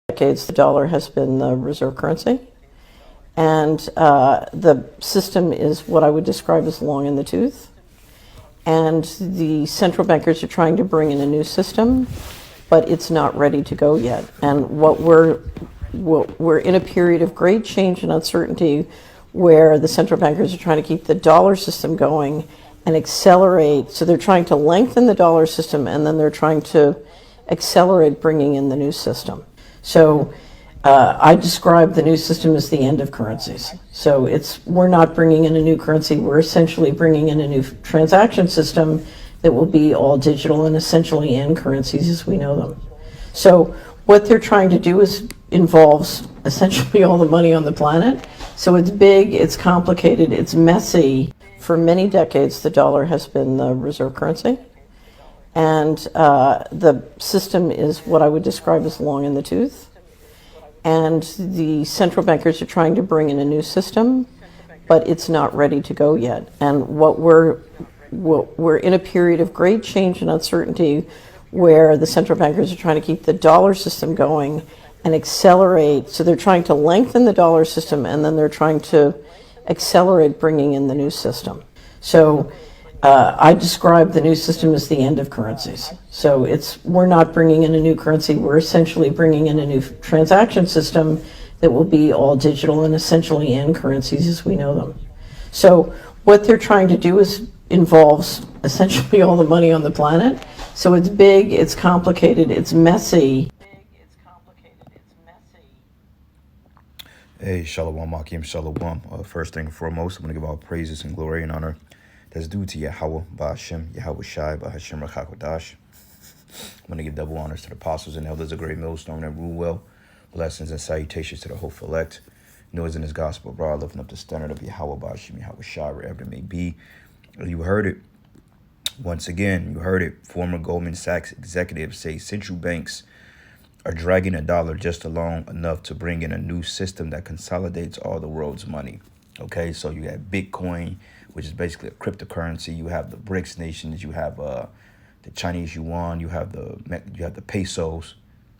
Decades, the dollar has been the reserve currency, and the system is what I would describe as long in the tooth. And the central bankers are trying to bring in a new system, but it's not ready to go yet. And we're in a period of great change and uncertainty, where the central bankers are trying to keep the dollar system going and accelerate. So they're trying to lengthen the dollar system, and then they're trying to accelerate bringing in the new system. So I describe the new system as the end of currencies. So we're not bringing in a new currency. We're essentially bringing in a new transaction system that will be all digital and essentially end currencies as we know them. So what they're trying to do involves essentially all the money on the planet. So it's big, it's complicated, it's messy. For many decades, the dollar has been the reserve currency. And the system is what I would describe as long in the tooth. And the central bankers are trying to bring in a new system, but it's not ready to go yet. And we're in a period of great change and uncertainty, where the central bankers are trying to keep the dollar system going and accelerate. So they're trying to lengthen the dollar system, and then they're trying to accelerate bringing in the new system. So I describe the new system as the end of currencies. So we're not bringing in a new currency. We're essentially bringing in a new transaction system that will be all digital and essentially end currencies as we know them. So what they're trying to do involves essentially all the money on the planet. So it's big, it's complicated, it's messy. Hey, Shalom, Akim, Shalom. First thing and foremost, I'm going to give all praises and glory and honor that's due to Yahweh, Ba'Hashem, Yahweh Shai, Ba'Hashem Rachakodash. I'm going to give double honors to the apostles and elders of Great Millstone that rule well. Blessings and salutations to the hopeful elect. Noise in his gospel abroad, lifting up the standard of Yahweh, Ba'Hashem, Yahweh Shai, wherever it may be. You heard it. Once again, you heard it. Former Goldman Sachs executives say central banks are dragging the dollar just along enough to bring in a new system that consolidates all the world's money. Okay, so you have Bitcoin, which is basically a cryptocurrency. You have the BRICS nations. You have the Chinese yuan. You have the pesos.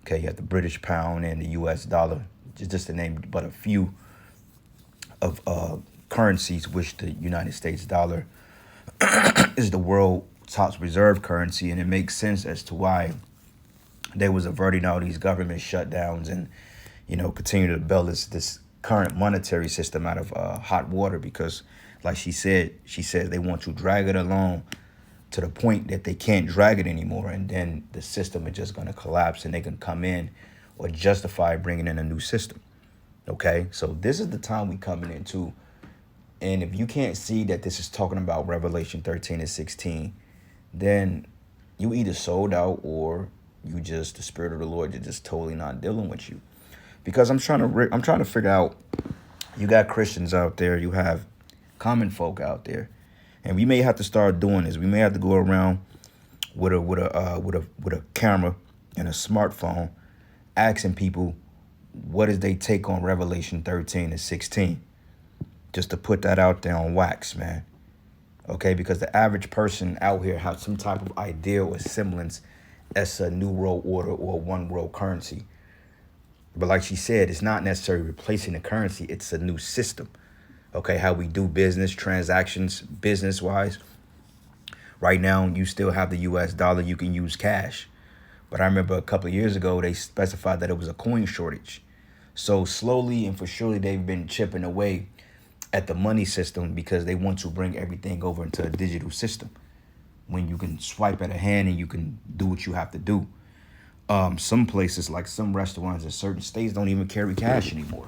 Okay, you have the British pound and the U.S. dollar. Just to name but a few of currencies, which the United States dollar is the world top reserve currency, and it makes sense as to why they was averting all these government shutdowns and continue to build this current monetary system out of hot water, because like she said they want to drag it along to the point that they can't drag it anymore, and then the system is just going to collapse and they can come in or justify bringing in a new system. Okay, so this is the time we coming into, and if you can't see that this is talking about Revelation 13 and 16, then you either sold out or the Spirit of the Lord is just totally not dealing with you. Because I'm trying to figure out, you got Christians out there, you have common folk out there, and we may have to start doing this. We may have to go around with a camera and a smartphone, asking people what is they take on Revelation 13 and 16, just to put that out there on wax, man. Okay, because the average person out here has some type of idea or semblance as a new world order or one world currency. But like she said, it's not necessarily replacing the currency. It's a new system. Okay, how we do business, transactions, business-wise. Right now, you still have the U.S. dollar. You can use cash. But I remember a couple of years ago, they specified that it was a coin shortage. So slowly and for surely, they've been chipping away at the money system because they want to bring everything over into a digital system, when you can swipe at a hand and you can do what you have to do. Some places, like some restaurants in certain states, don't even carry cash anymore.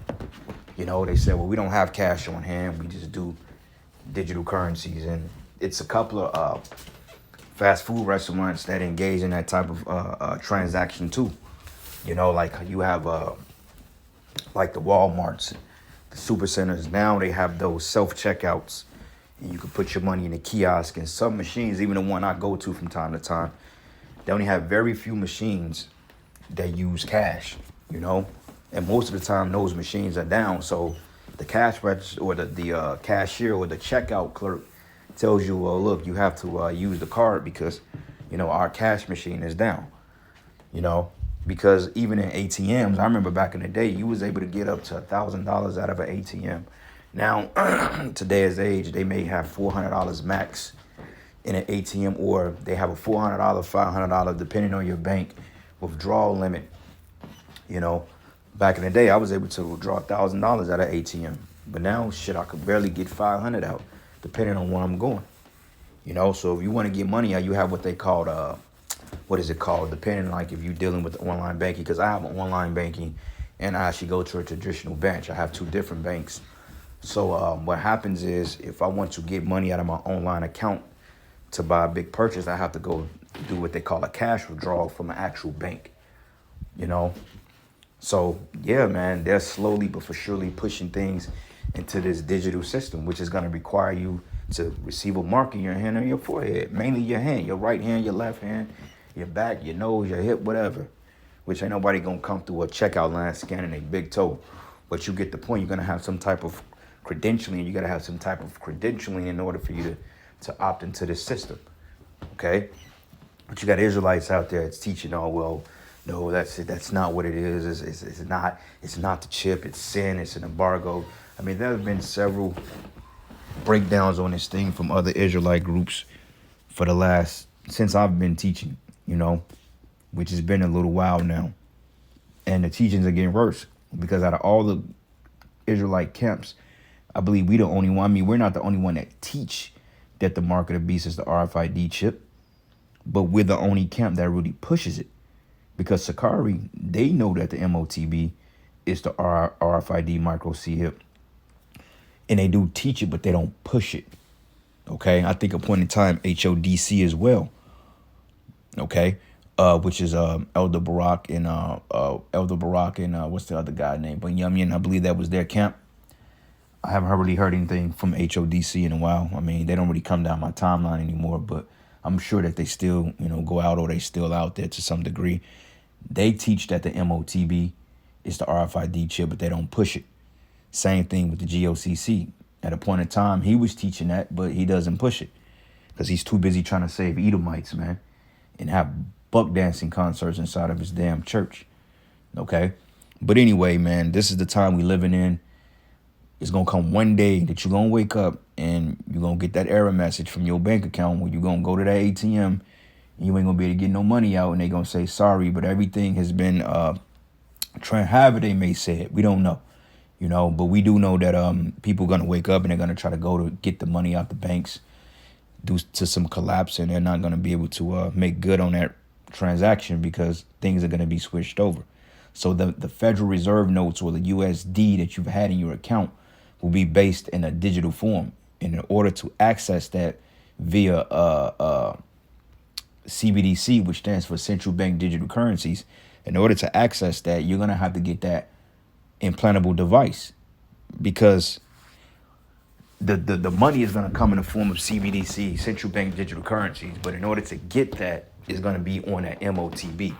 They said, well, we don't have cash on hand. We just do digital currencies. And it's a couple of fast food restaurants that engage in that type of transaction too. Like you have like the Walmarts, the super centers. Now they have those self-checkouts. And you can put your money in a kiosk, and some machines, even the one I go to from time to time, they only have very few machines that use cash, and most of the time those machines are down. So the cash register or the cashier or the checkout clerk tells you, well, look, you have to use the card because, our cash machine is down, Because even in ATMs, I remember back in the day, you was able to get up to $1,000 out of an ATM. Now, today's age, they may have $400 max in an ATM, or they have a $400, $500, depending on your bank, withdrawal limit. You know, back in the day, I was able to withdraw $1,000 out of ATM. But now, shit, I could barely get 500 out, depending on where I'm going. You know, so if you want to get money out, you have what they called, what is it called? Depending, like, if you're dealing with online banking, because I have an online banking and I actually go to a traditional bank. I have two different banks. So what happens is, if I want to get money out of my online account to buy a big purchase, I have to go do what they call a cash withdrawal from an actual bank, you know? So, yeah, man, they're slowly but for surely pushing things into this digital system, which is going to require you to receive a mark in your hand or your forehead, mainly your hand, your right hand, your left hand, your back, your nose, your hip, whatever, which ain't nobody going to come through a checkout line scanning a big toe. But you get the point. You're going to have some type of credentialing. You got to have some type of credentialing in order for you to opt into this system. Okay? But you got Israelites out there that's teaching, oh, well, no, that's not what it is. It's not the chip. It's sin. It's an embargo. I mean, there have been several breakdowns on this thing from other Israelite groups for the last, since I've been teaching, you know, which has been a little while now. And the teachings are getting worse, because out of all the Israelite camps, I believe we the only one. I mean, we're not the only one that teach that the mark of the beast is the RFID chip, but we're the only camp that really pushes it. Because Sakari, they know that the MOTB is the RFID micro C hip. And they do teach it, but they don't push it. Okay? I think a point in time, HODC as well. Okay? Which is Elder Barak and what's the other guy named? But Yumyan, I believe that was their camp. I haven't really heard anything from HODC in a while. I mean, they don't really come down my timeline anymore, but I'm sure that they still, you know, go out, or they still out there to some degree. They teach that the MOTB is the RFID chip, but they don't push it. Same thing with the GOCC. At a point in time, he was teaching that, but he doesn't push it because he's too busy trying to save Edomites, man, and have buck dancing concerts inside of his damn church. Okay? But anyway, man, this is the time we living in. It's going to come one day that you're going to wake up and you're going to get that error message from your bank account where you're going to go to that ATM and you ain't going to be able to get no money out, and they're going to say, sorry, but everything has been, however they may say it. We don't know, you know, but we do know that people are going to wake up and they're going to try to go to get the money out the banks due to some collapse, and they're not going to be able to make good on that transaction because things are going to be switched over. So the Federal Reserve notes, or the USD that you've had in your account, will be based in a digital form. And in order to access that via CBDC, which stands for Central Bank Digital Currencies, in order to access that, you're going to have to get that implantable device, because the money is going to come in the form of CBDC, Central Bank Digital Currencies. But in order to get that, it's going to be on that MOTB.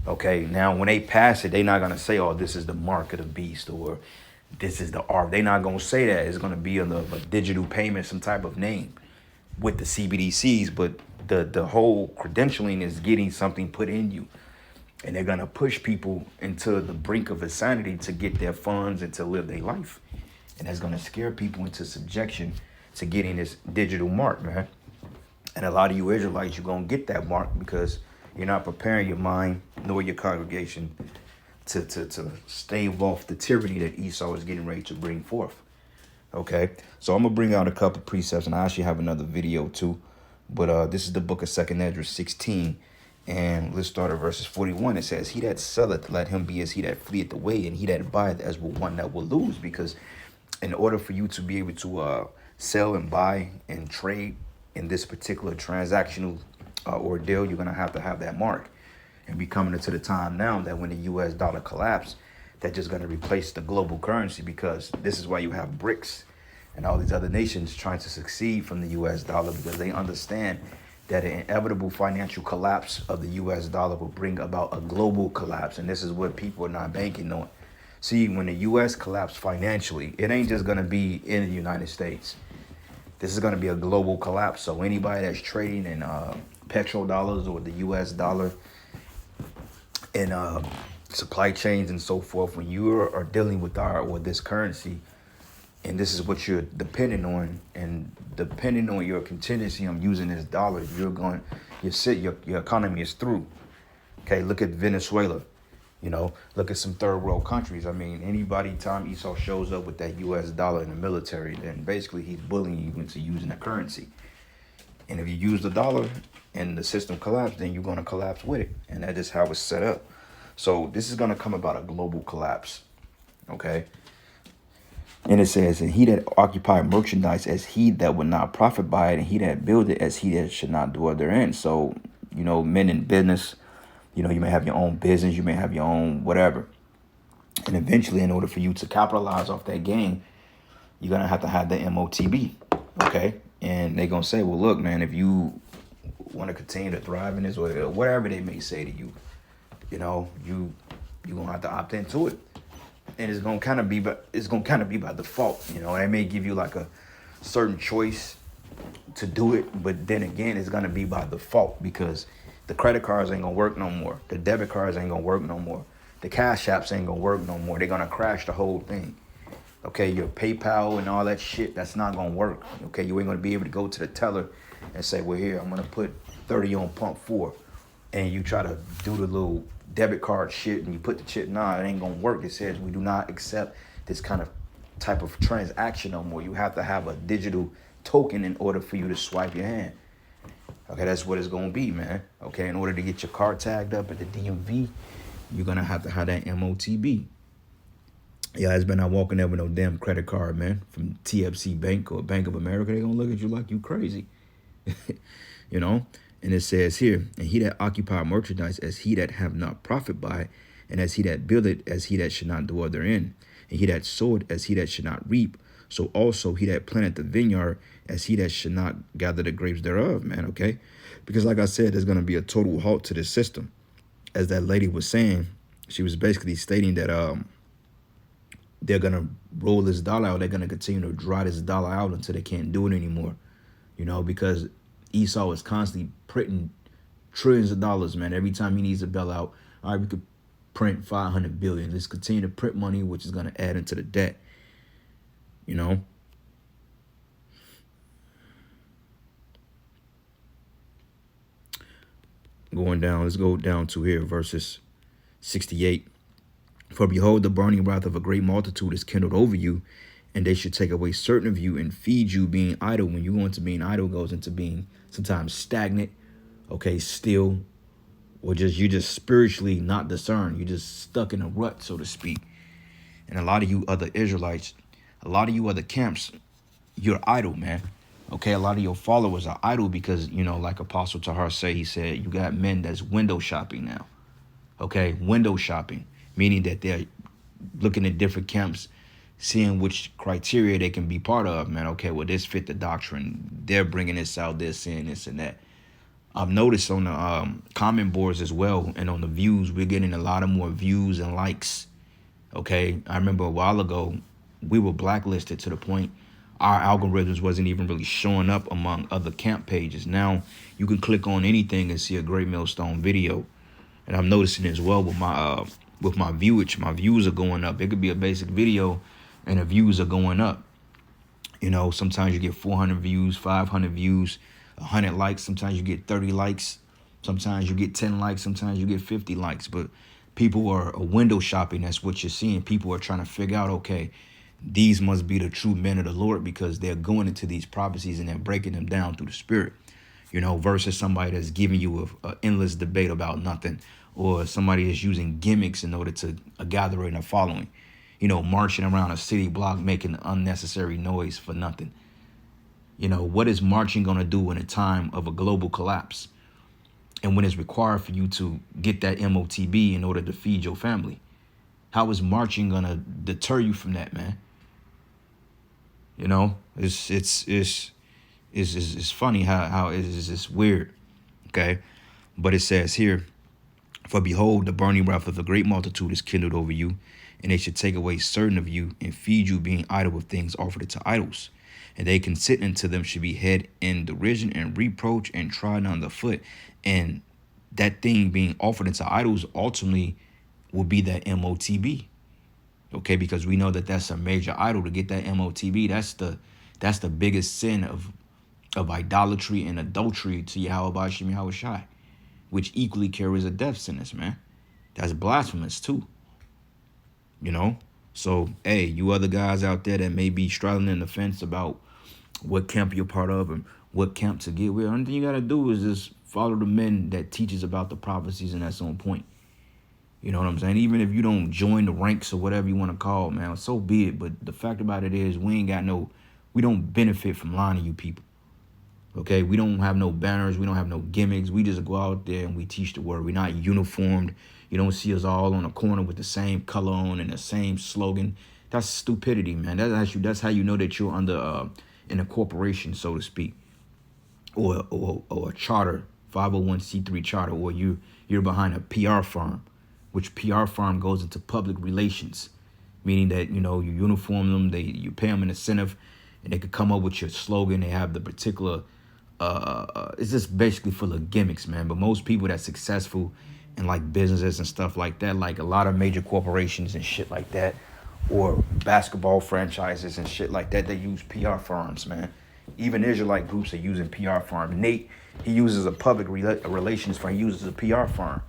Okay, now when they pass it, they're not going to say, oh, this is the mark of the beast, or this is the R. They're not going to say that. It's going to be on a digital payment, some type of name with the CBDCs. But the whole credentialing is getting something put in you. And they're going to push people into the brink of insanity to get their funds and to live their life. And that's going to scare people into subjection to getting this digital mark, man. And a lot of you Israelites, you're going to get that mark because you're not preparing your mind nor your congregation to stave off the tyranny that Esau is getting ready to bring forth. Okay, so I'm going to bring out a couple precepts, and I actually have another video too. But this is the book of 2 Esdras 16. And let's start at verses 41. It says, he that selleth, let him be as he that fleeth away, and he that buyeth as one that will lose. Because in order for you to be able to sell and buy and trade in this particular transactional ordeal, you're going to have that mark. And be coming into the time now that when the US dollar collapse, that's just going to replace the global currency, because this is why you have BRICS and all these other nations trying to succeed from the US dollar, because they understand that an inevitable financial collapse of the US dollar will bring about a global collapse. And this is what people are not banking on. See, when the US collapse financially, it ain't just going to be in the United States. This is going to be a global collapse. So anybody that's trading in petrodollars or the US dollar, and supply chains and so forth, when you are dealing with this currency, and this is what you're depending on, and depending on your contingency on using this dollar, your economy is through. Okay, look at Venezuela. Look at some third world countries. I mean, anybody time Esau shows up with that U.S. dollar in the military, then basically he's bullying you into using a currency. And if you use the dollar and the system collapses, then you're going to collapse with it. And that is how it's set up. So this is going to come about a global collapse. Okay. And it says, and he that occupy merchandise as he that would not profit by it, and he that build it as he that should not dwell therein. So, men in business, you may have your own business, you may have your own whatever. And eventually, in order for you to capitalize off that gain, you're going to have the MOTB. Okay. And they're going to say, well, look, man, if you want to continue to thrive in this, or whatever they may say to you, you're going to have to opt into it. And it's going to kind of be by default. They may give you like a certain choice to do it, but then again, it's going to be by default, because the credit cards ain't going to work no more. The debit cards ain't going to work no more. The cash apps ain't going to work no more. They're going to crash the whole thing. Okay, your PayPal and all that shit, that's not going to work. Okay, you ain't going to be able to go to the teller and say, well, here, I'm going to put 30 on pump 4. And you try to do the little debit card shit and you put the chip, nah, it ain't going to work. It says we do not accept this type of transaction no more. You have to have a digital token in order for you to swipe your hand. Okay, that's what it's going to be, man. Okay, in order to get your card tagged up at the DMV, you're going to have that MOTB. Yeah, it's been not walking there with no damn credit card, man, from TFC Bank or Bank of America. They're going to look at you like you crazy, And it says here, and he that occupy merchandise as he that have not profit by it, and as he that build it as he that should not dwell therein, and he that sowed as he that should not reap, so also he that planted the vineyard as he that should not gather the grapes thereof, man, okay? Because like I said, there's going to be a total halt to this system. As that lady was saying, she was basically stating that they're going to roll this dollar out. They're going to continue to dry this dollar out until they can't do it anymore, because Esau is constantly printing trillions of dollars, man. Every time he needs a bailout, all right, we could print 500 billion. Let's continue to print money, which is going to add into the debt, Going down, let's go down to here, verses 68. For behold, the burning wrath of a great multitude is kindled over you, and they should take away certain of you and feed you being idle. When you go into being idle, goes into being sometimes stagnant, okay, still, or you just spiritually not discerned. You're just stuck in a rut, so to speak. And a lot of you other Israelites, a lot of you other camps, you're idle, man. Okay, a lot of your followers are idle because, like Apostle Tahar said, he said, you got men that's window shopping now. Okay, window shopping, meaning that they're looking at different camps, seeing which criteria they can be part of, man. Okay, well, this fit the doctrine. They're bringing this out. They're saying this and that. I've noticed on the comment boards as well, and on the views, we're getting a lot of more views and likes. Okay, I remember a while ago, we were blacklisted to the point our algorithms wasn't even really showing up among other camp pages. Now you can click on anything and see a Great Millstone video. And I'm noticing as well with my viewage, my views are going up. It could be a basic video and the views are going up. Sometimes you get 400 views, 500 views, 100 likes. Sometimes you get 30 likes. Sometimes you get 10 likes. Sometimes you get 50 likes. But people are window shopping. That's what you're seeing. People are trying to figure out, okay, these must be the true men of the Lord, because they're going into these prophecies and they're breaking them down through the Spirit. Versus somebody that's giving you an endless debate about nothing, or somebody that's using gimmicks in order to gather in a following, marching around a city block making unnecessary noise for nothing. What is marching going to do in a time of a global collapse? And when it's required for you to get that MOTB in order to feed your family? How is marching going to deter you from that, man? It's funny how it's weird, okay? But it says here, for behold, the burning wrath of a great multitude is kindled over you, and they should take away certain of you and feed you being idle with things offered to idols. And they consent unto them should be head in derision and reproach and trodden on the foot. And that thing being offered into idols ultimately will be that MOTB. Okay, because we know that that's a major idol. To get that MOTB, that's the biggest sin of idolatry and adultery to Yahweh Bashim Yahweh Shai, which equally carries a death sentence, man. That's blasphemous too. You know? So, hey, you other guys out there that may be straddling in the fence about what camp you're part of and what camp to get with, only thing you got to do is just follow the men that teaches about the prophecies, and that's on point. You know what I'm saying? Even if you don't join the ranks or whatever you want to call, man, so be it. But the fact about it is we don't benefit from lying to you people. Okay, we don't have no banners, we don't have no gimmicks. We just go out there and we teach the word. We're not uniformed. You don't see us all on a corner with the same color on and the same slogan. That's stupidity, man. That's how you know that you're under in a corporation, so to speak, or a charter, 501c3 charter, or you're behind a PR firm, which PR firm goes into public relations, meaning that you uniform them, you pay them an incentive, and they could come up with your slogan. They have the particular. It's just basically full of gimmicks, man. But most people that's successful in like businesses and stuff like that, like a lot of major corporations and shit like that, or basketball franchises and shit like that, they use PR firms, man. Even Israelite groups are using PR firms. Nate, he uses a public relations firm. He uses a PR firm,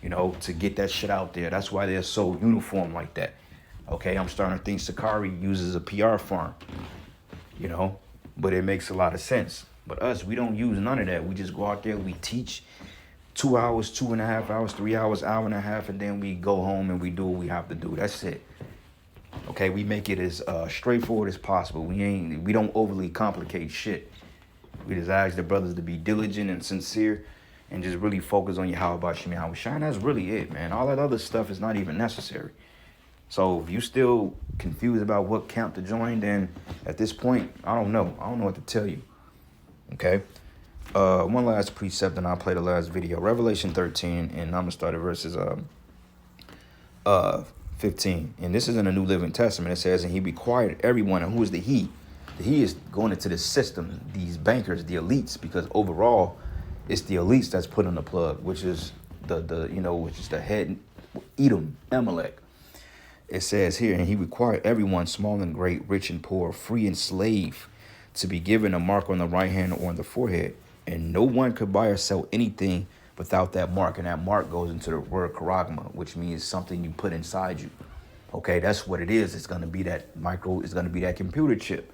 to get that shit out there. That's why they're so uniform like that. Okay, I'm starting to think Sakari uses a PR firm, but it makes a lot of sense. But us, we don't use none of that. We just go out there, we teach 2 hours, 2.5 hours, 3 hours, hour and a half, and then we go home and we do what we have to do. That's it. Okay, we make it as straightforward as possible. We don't overly complicate shit. We just ask the brothers to be diligent and sincere and just really focus on Yahweh Bashim Yahweh Shai. That's really it, man. All that other stuff is not even necessary. So if you still confused about what camp to join, then at this point, I don't know. I don't know what to tell you. Okay. One last precept, and I'll play the last video. Revelation 13, and I'm gonna start at verses 15. And this is in the New Living Testament. It says, and he required everyone, and who is the he? The he is going into the system, these bankers, the elites, because overall, it's the elites that's put on the plug, which is which is the head, Edom, Amalek. It says here, and he required everyone, small and great, rich and poor, free and slave, to be given a mark on the right hand or on the forehead. And no one could buy or sell anything without that mark. And that mark goes into the word charagma, which means something you put inside you. Okay, that's what it is. It's going to be that it's going to be that computer chip.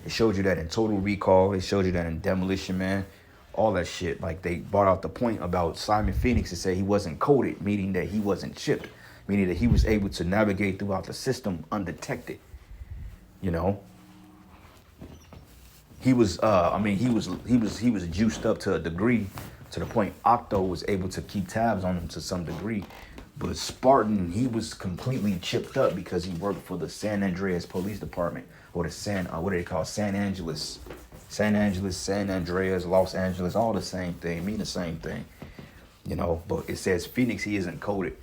It showed you that in Total Recall. It showed you that in Demolition Man. All that shit. Like they brought out the point about Simon Phoenix to say he wasn't coded, meaning that he wasn't chipped, meaning that he was able to navigate throughout the system undetected. He was juiced up to a degree, to the point Octo was able to keep tabs on him to some degree. But Spartan, he was completely chipped up because he worked for the San Andreas Police Department, or the San Angeles, San Andreas, Los Angeles, all the same thing, mean the same thing, But it says Phoenix, he isn't coded.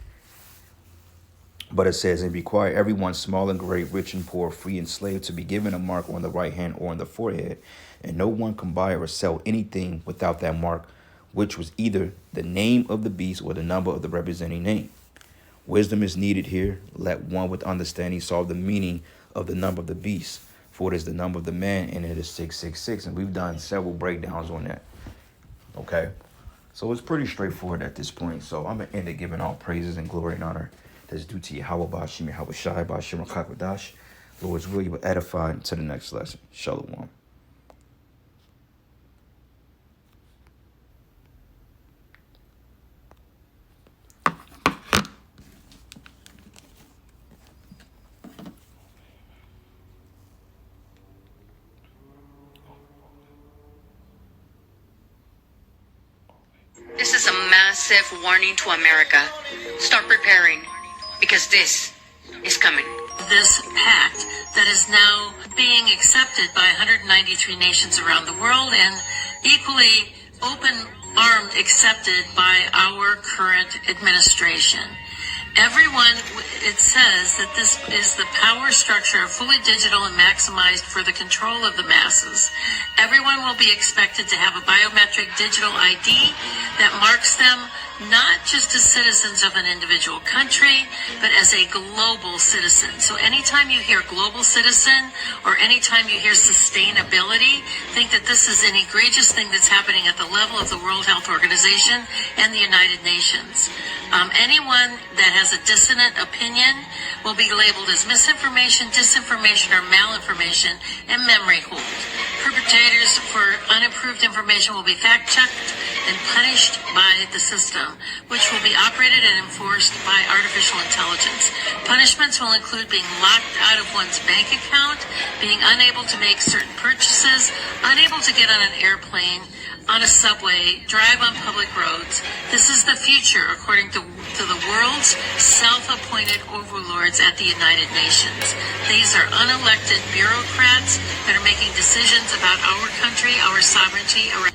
But it says, and require everyone, small and great, rich and poor, free and slave, to be given a mark on the right hand or on the forehead. And no one can buy or sell anything without that mark, which was either the name of the beast or the number of the representing name. Wisdom is needed here. Let one with understanding solve the meaning of the number of the beast, for it is the number of the man, and it is 666. And we've done several breakdowns on that. Okay? So it's pretty straightforward at this point. So I'm going to end it giving all praises and glory and honor that's due to Yahweh Bashim Yahweh Shai Bashim Rakakadash. Lord's will, you will edify to the next lesson. Shalom. This is a massive warning to America. Start preparing, because this is coming. This pact that is now being accepted by 193 nations around the world and equally open-armed accepted by our current administration. Everyone, it says that this is the power structure, fully digital and maximized for the control of the masses. Everyone will be expected to have a biometric digital ID that marks them not just as citizens of an individual country, but as a global citizen. So anytime you hear global citizen or anytime you hear sustainability, think that this is an egregious thing that's happening at the level of the World Health Organization and the United Nations. Anyone that has a dissonant opinion will be labeled as misinformation, disinformation, or malinformation and memory hold. Perpetrators for unapproved information will be fact-checked and punished by the system, which will be operated and enforced by artificial intelligence. Punishments will include being locked out of one's bank account, being unable to make certain purchases, unable to get on an airplane, on a subway, drive on public roads. This is the future, according to the world's self-appointed overlords at the United Nations. These are unelected bureaucrats that are making decisions about our country, our sovereignty, our